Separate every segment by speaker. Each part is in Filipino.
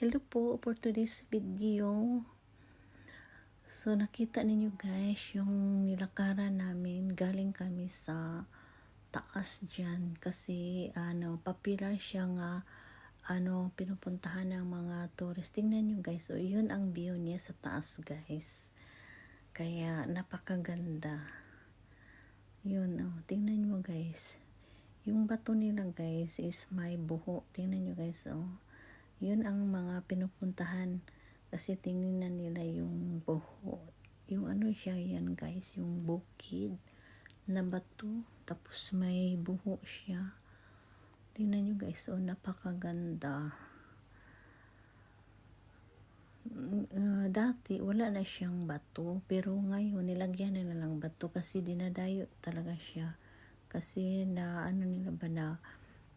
Speaker 1: Hello po for today's video. So nakita ninyo guys yung nilakaran namin, galing kami sa taas dyan kasi popular siya nga pinupuntahan ng mga tourist. Tingnan nyo guys, so yun ang view niya sa taas guys, kaya napakaganda yun. Tingnan nyo guys, yung bato nila guys is may buho. Tingnan nyo guys, yun ang mga pinupuntahan kasi tingnan nila yung buho, yung siya yan guys, yung bukid na bato tapos may buho siya. Tingnan nyo guys, napakaganda. Dati wala na siyang bato pero ngayon nilagyan na lang bato kasi dinadayo talaga siya kasi nila ba na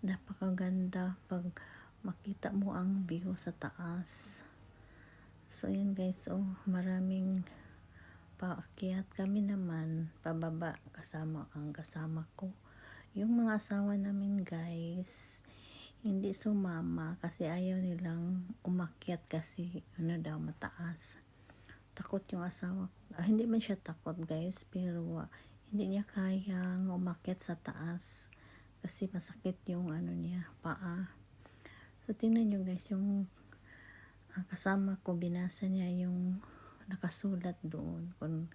Speaker 1: napakaganda pag makita mo ang view sa taas. So yun guys, maraming paakyat, kami naman pababa kasama ko. Yung mga asawa namin guys hindi sumama kasi ayaw nilang umakyat kasi daw mataas. Takot yung asawa ko. Hindi man siya takot guys, pero hindi niya kayang umakyat sa taas kasi masakit yung niya, paa. So tingnan nyo guys, yung kasama ko, binasa niya yung nakasulat doon kung